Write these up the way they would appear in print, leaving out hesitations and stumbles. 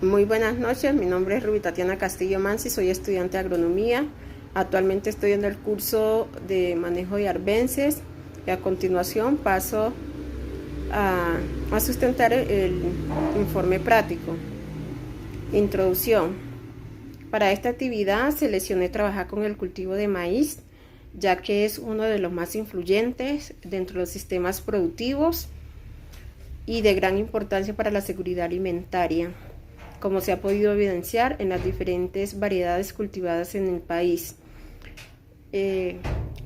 Muy buenas noches, mi nombre es Ruby Tatiana Castillo Mansi, soy estudiante de agronomía. Actualmente estoy en el curso de manejo de arbences y a continuación paso a sustentar el informe práctico. Introducción. Para esta actividad seleccioné trabajar con el cultivo de maíz, ya que es uno de los más influyentes dentro de los sistemas productivos y de gran importancia para la seguridad alimentaria, como se ha podido evidenciar en las diferentes variedades cultivadas en el país.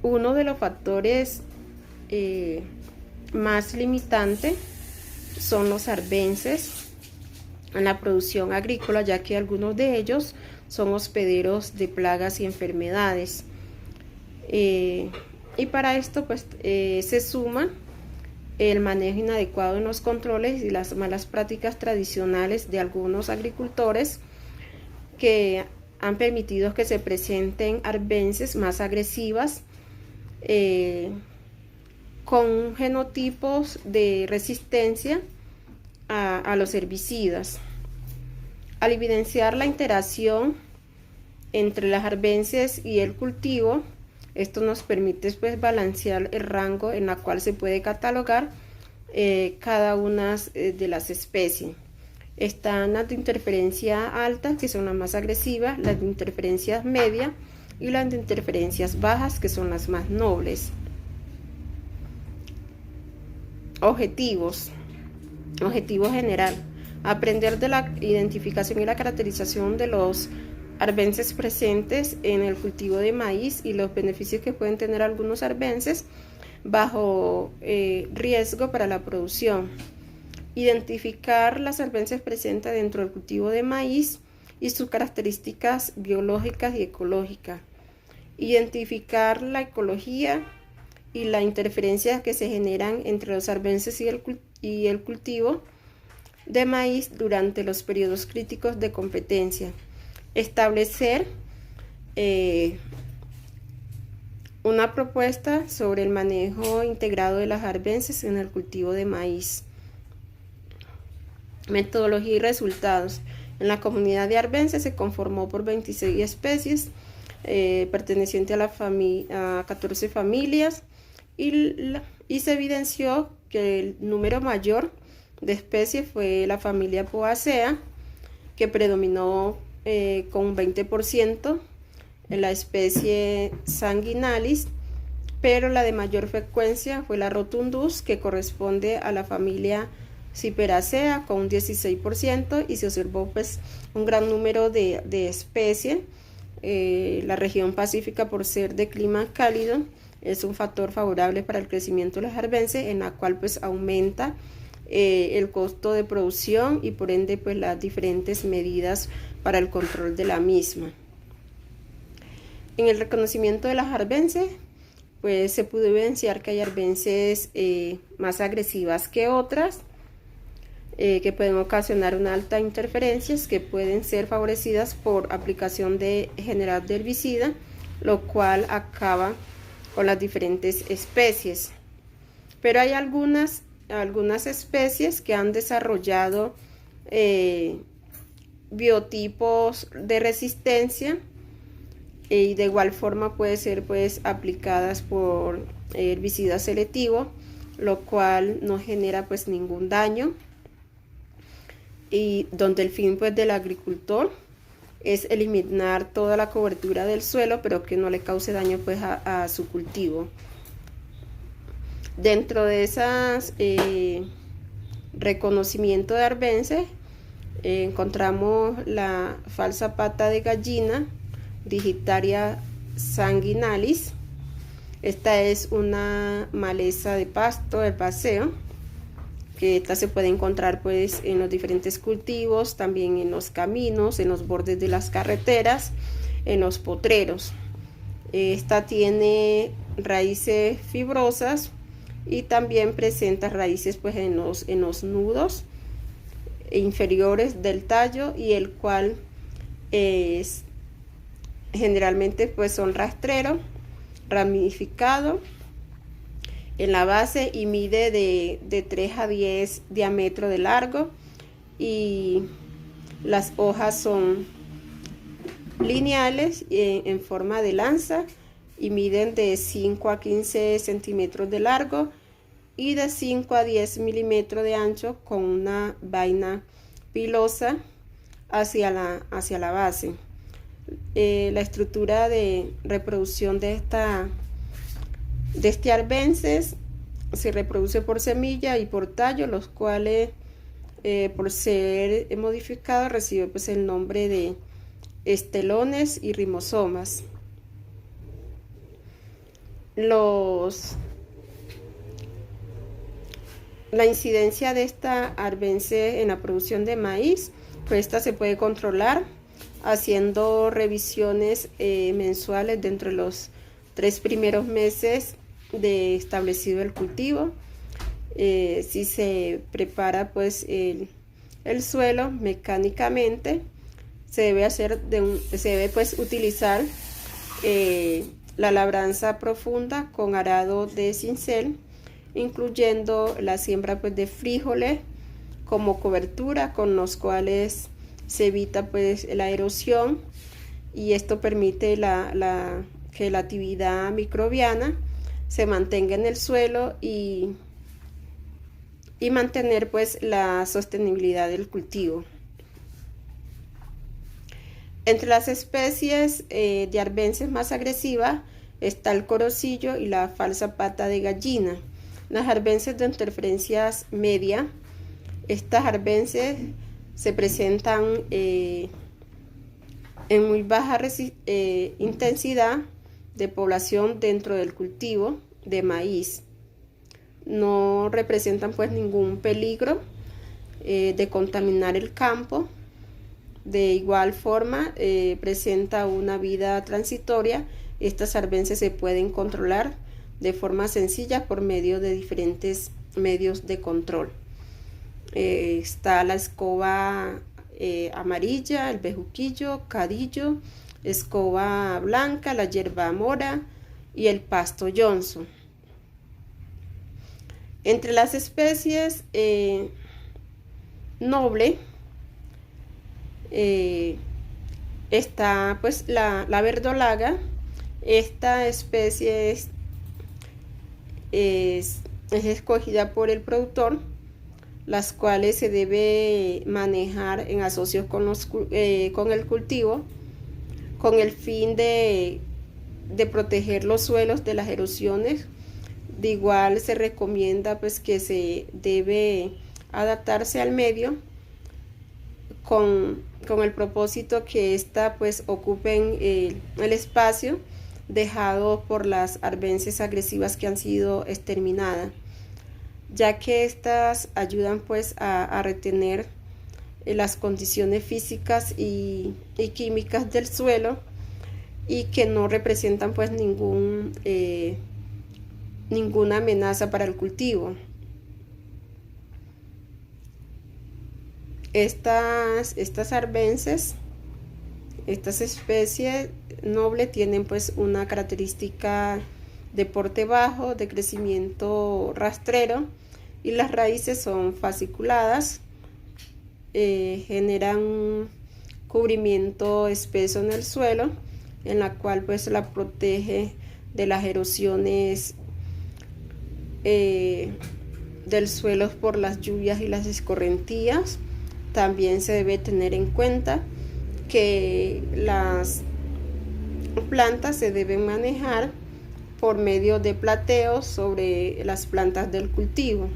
Uno de los factores más limitantes son los arbences en la producción agrícola, ya que algunos de ellos son hospederos de plagas y enfermedades. Y para esto pues se suma el manejo inadecuado en los controles y las malas prácticas tradicionales de algunos agricultores que han permitido que se presenten arbences más agresivas con genotipos de resistencia a los herbicidas. Al evidenciar la interacción entre las arbences y el cultivo, esto nos permite pues balancear el rango en la cual se puede catalogar cada una de las especies. Están las de interferencia alta, que son las más agresivas, las de interferencias media y las de interferencias bajas, que son las más nobles. Objetivos. Objetivo general: aprender de la identificación y la caracterización de los arbences presentes en el cultivo de maíz y los beneficios que pueden tener algunos arbences bajo riesgo para la producción. Identificar las arbences presentes dentro del cultivo de maíz y sus características biológicas y ecológicas. Identificar la ecología y la interferencia que se generan entre los arbences y el cultivo de maíz durante los periodos críticos de competencia. Establecer una propuesta sobre el manejo integrado de las arbences en el cultivo de maíz. Metodología y resultados. En la comunidad de arbences se conformó por 26 especies pertenecientes a 14 familias y se evidenció que el número mayor de especies fue la familia Poaceae, que predominó con un 20% en la especie Sanguinalis, pero la de mayor frecuencia fue la Rotundus, que corresponde a la familia Cyperacea con un 16%, y se observó pues un gran número de especies. La región pacífica, por ser de clima cálido, es un factor favorable para el crecimiento de las arbences, en la cual pues aumenta el costo de producción y por ende pues las diferentes medidas para el control de la misma. En el reconocimiento de las arbences pues se pudo evidenciar que hay arbences más agresivas que otras, que pueden ocasionar una alta interferencias, que pueden ser favorecidas por aplicación general de herbicida, lo cual acaba con las diferentes especies. Pero hay algunas especies que han desarrollado biotipos de resistencia y de igual forma puede ser pues aplicadas por herbicida selectivo, lo cual no genera pues ningún daño, y donde el fin pues del agricultor es eliminar toda la cobertura del suelo, pero que no le cause daño pues a su cultivo. Dentro de esas reconocimiento de arbences encontramos la falsa pata de gallina, Digitaria sanguinalis. Esta es una maleza de pasto del paseo, que esta se puede encontrar pues en los diferentes cultivos, también en los caminos, en los bordes de las carreteras, en los potreros. Esta tiene raíces fibrosas y también presenta raíces pues en los nudos inferiores del tallo, y el cual es generalmente pues son rastreros, ramificado en la base y mide de 3 a 10 diámetro de largo, y Las hojas son lineales en forma de lanza y miden de 5 a 15 centímetros de largo y de 5 a 10 milímetros de ancho, con una vaina pilosa hacia la base. La estructura de reproducción de este arbences se reproduce por semilla y por tallo, los cuales por ser modificados recibe pues el nombre de estelones y rizomas. La incidencia de esta arbences en la producción de maíz, pues esta se puede controlar haciendo revisiones mensuales dentro de los 3 primeros meses de establecido el cultivo. Si se prepara pues el suelo mecánicamente, se debe pues utilizar la labranza profunda con arado de cincel, incluyendo la siembra pues de frijoles como cobertura, con los cuales se evita pues la erosión, y esto permite que la actividad microbiana se mantenga en el suelo y mantener pues la sostenibilidad del cultivo. Entre las especies de arbences más agresivas está el corocillo y la falsa pata de gallina. Las arbences de interferencias media, estas arbences se presentan en muy baja intensidad de población dentro del cultivo de maíz. No representan pues ningún peligro de contaminar el campo. De igual forma, presenta una vida transitoria. Estas arbences se pueden controlar de forma sencilla por medio de diferentes medios de control. Está la escoba amarilla, el bejuquillo, cadillo, escoba blanca, la hierba mora y el pasto Johnson. Entre las especies noble está pues la verdolaga. Esta especie es escogida por el productor, las cuales se debe manejar en asocios con el cultivo, con el fin de proteger los suelos de las erosiones. De igual se recomienda pues que se debe adaptarse al medio con el propósito que ésta pues ocupen el espacio dejado por las arbences agresivas que han sido exterminadas, ya que estas ayudan pues a retener las condiciones físicas y químicas del suelo, y que no representan pues ninguna amenaza para el cultivo. Estas arbences, estas especies nobles, tienen pues una característica de porte bajo, de crecimiento rastrero, y las raíces son fasciculadas, generan un cubrimiento espeso en el suelo, en la cual pues la protege de las erosiones del suelo por las lluvias y las escorrentías. También se debe tener en cuenta que las plantas se deben manejar por medio de plateos sobre las plantas del cultivo.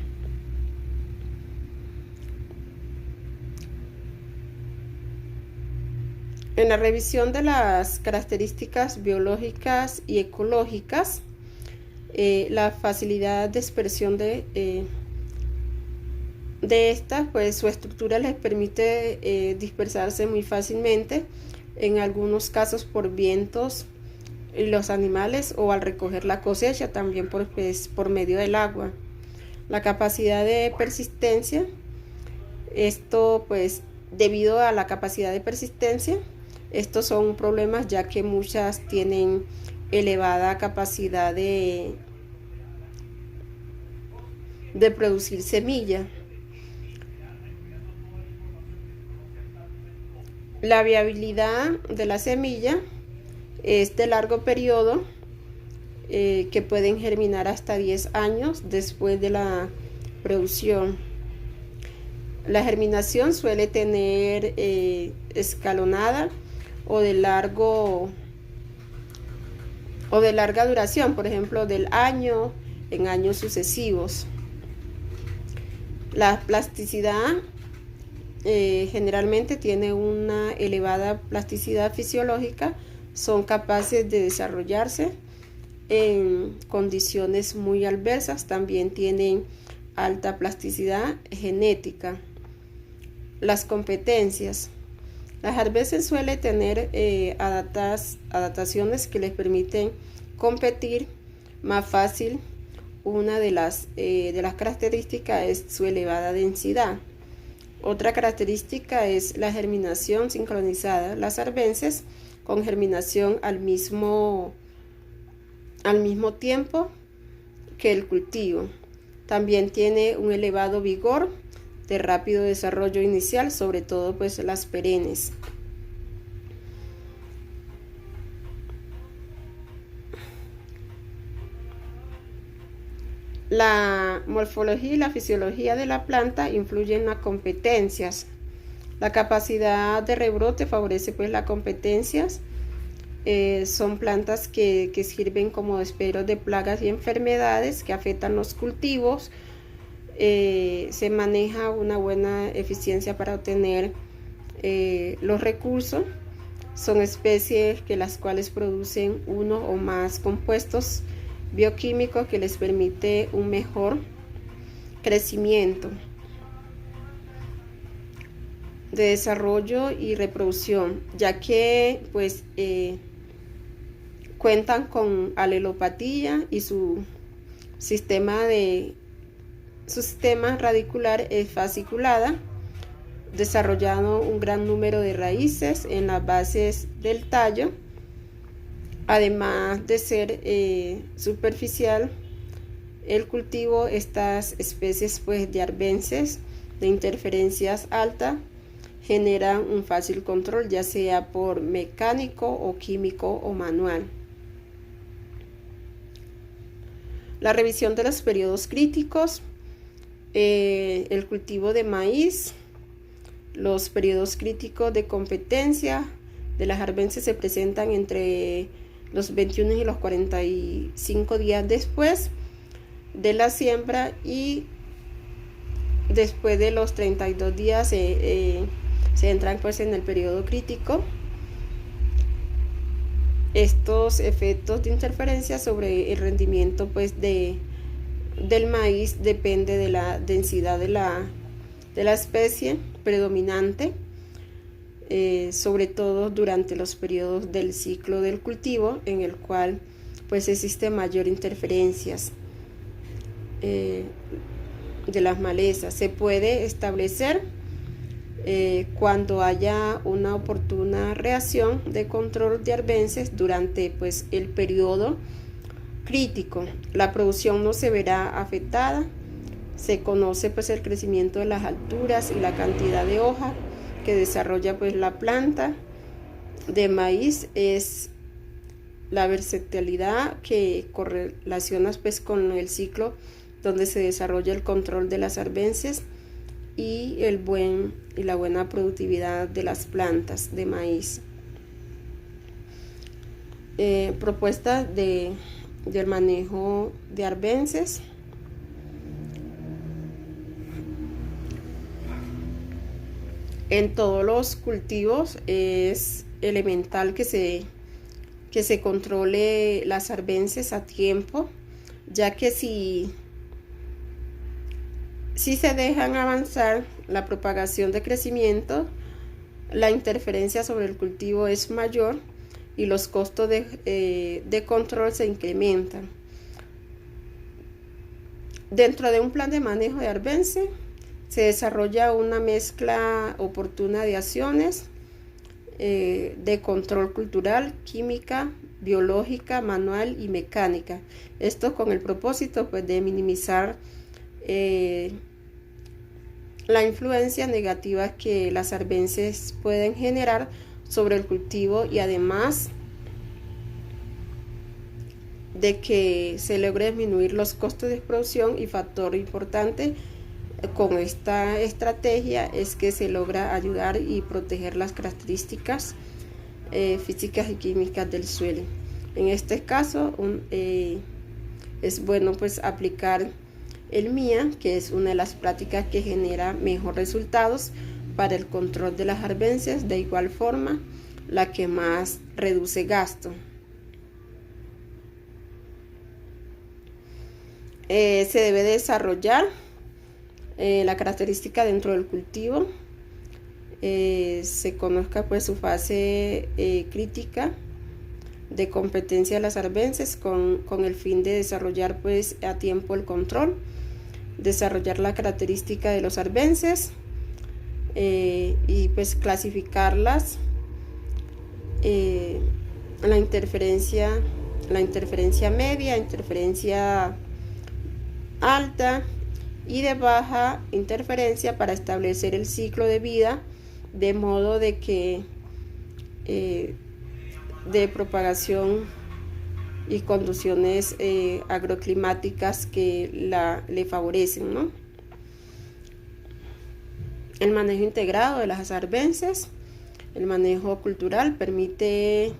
En la revisión de las características biológicas y ecológicas, la facilidad de dispersión de estas, pues su estructura les permite dispersarse muy fácilmente, en algunos casos por vientos y los animales, o al recoger la cosecha, también por medio del agua. La capacidad de persistencia, esto pues debido a la capacidad de persistencia, estos son problemas, ya que muchas tienen elevada capacidad de producir semilla. La viabilidad de la semilla es de largo periodo, que pueden germinar hasta 10 años después de la producción. La germinación suele tener escalonada o de larga duración, por ejemplo, del año en años sucesivos. La plasticidad generalmente tiene una elevada plasticidad fisiológica, son capaces de desarrollarse en condiciones muy adversas, también tienen alta plasticidad genética. Las competencias. Las arbences suelen tener adaptaciones que les permiten competir más fácil. Una de las características es su elevada densidad. Otra característica es la germinación sincronizada. Las arbences con germinación al mismo tiempo que el cultivo. También tiene un elevado vigor de rápido desarrollo inicial, sobre todo pues las perennes. La morfología y la fisiología de la planta influyen en las competencias. La capacidad de rebrote favorece pues las competencias. Son plantas que sirven como desperos de plagas y enfermedades que afectan los cultivos. Se maneja una buena eficiencia para obtener los recursos. Son especies que las cuales producen uno o más compuestos bioquímicos que les permite un mejor crecimiento, de desarrollo y reproducción, ya que pues cuentan con alelopatía y su sistema radicular es fasciculada, desarrollando un gran número de raíces en las bases del tallo. Además de ser superficial, el cultivo, estas especies pues de arbences de interferencias altas generan un fácil control, ya sea por mecánico o químico o manual. La revisión de los periodos críticos. El cultivo de maíz. Los periodos críticos de competencia de las arbences se presentan entre los 21 y los 45 días después de la siembra, y después de los 32 días se entran pues en el periodo crítico. Estos efectos de interferencia sobre el rendimiento pues del maíz depende de la densidad de la especie predominante, sobre todo durante los periodos del ciclo del cultivo, en el cual pues existe mayor interferencias de las malezas. Se puede establecer cuando haya una oportuna reacción de control de arbences durante pues el periodo crítico. La producción no se verá afectada. Se conoce pues el crecimiento de las alturas y la cantidad de hojas que desarrolla pues la planta de maíz. Es la versatilidad que correlaciona pues con el ciclo donde se desarrolla el control de las arbences y la buena productividad de las plantas de maíz. Propuestas del manejo de arbences. En todos los cultivos es elemental que se controle las arbences a tiempo, ya que si se dejan avanzar la propagación de crecimiento, la interferencia sobre el cultivo es mayor y los costos de control se incrementan. Dentro de un plan de manejo de arbences se desarrolla una mezcla oportuna de acciones de control cultural, química, biológica, manual y mecánica. Esto con el propósito pues, de minimizar la influencia negativa que las arbences pueden generar sobre el cultivo, y además de que se logre disminuir los costos de producción. Y factor importante con esta estrategia es que se logra ayudar y proteger las características físicas y químicas del suelo. En este caso es bueno pues aplicar el MIA, que es una de las prácticas que genera mejores resultados para el control de las arbences, de igual forma la que más reduce gasto. Se debe desarrollar la característica dentro del cultivo, se conozca pues su fase crítica de competencia de las arbences con el fin de desarrollar pues a tiempo el control, desarrollar la característica de los arbences y pues clasificarlas, la interferencia media, interferencia alta y de baja interferencia, para establecer el ciclo de vida, de modo de que de propagación y condiciones agroclimáticas que le favorecen, ¿no? El manejo integrado de las arbences. El manejo cultural permite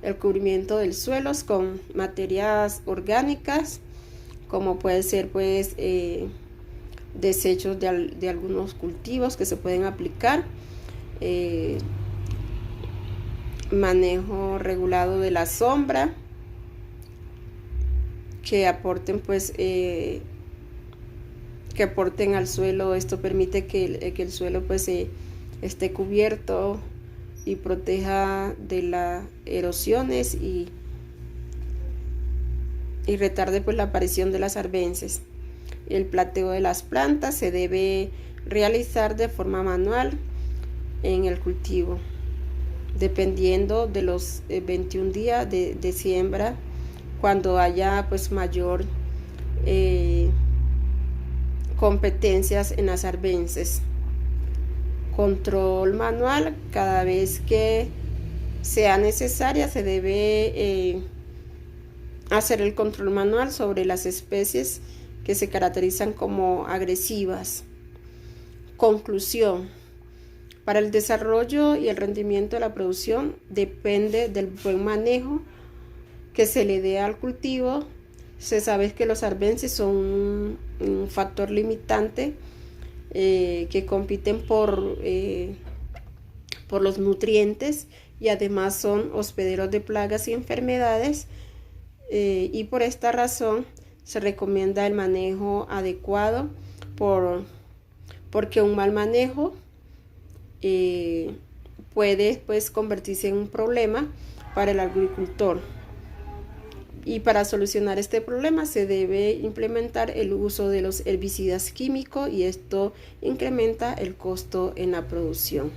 el cubrimiento del suelo con materias orgánicas, como puede ser pues desechos de algunos cultivos que se pueden aplicar, manejo regulado de la sombra, que aporten pues que aporten al suelo. Esto permite que el suelo pues esté cubierto y proteja de las erosiones y retarde pues la aparición de las arbences. El plateo de las plantas se debe realizar de forma manual en el cultivo, dependiendo de los 21 días de siembra, cuando haya pues mayor competencias en las arbences. Control manual: cada vez que sea necesaria se debe hacer el control manual sobre las especies que se caracterizan como agresivas. Conclusión: para el desarrollo y el rendimiento de la producción depende del buen manejo que se le dé al cultivo. Se sabe que los arbences son un factor limitante que compiten por los nutrientes, y además son hospederos de plagas y enfermedades, y por esta razón se recomienda el manejo adecuado, porque un mal manejo puede pues convertirse en un problema para el agricultor. Y para solucionar este problema se debe implementar el uso de los herbicidas químicos, y esto incrementa el costo en la producción.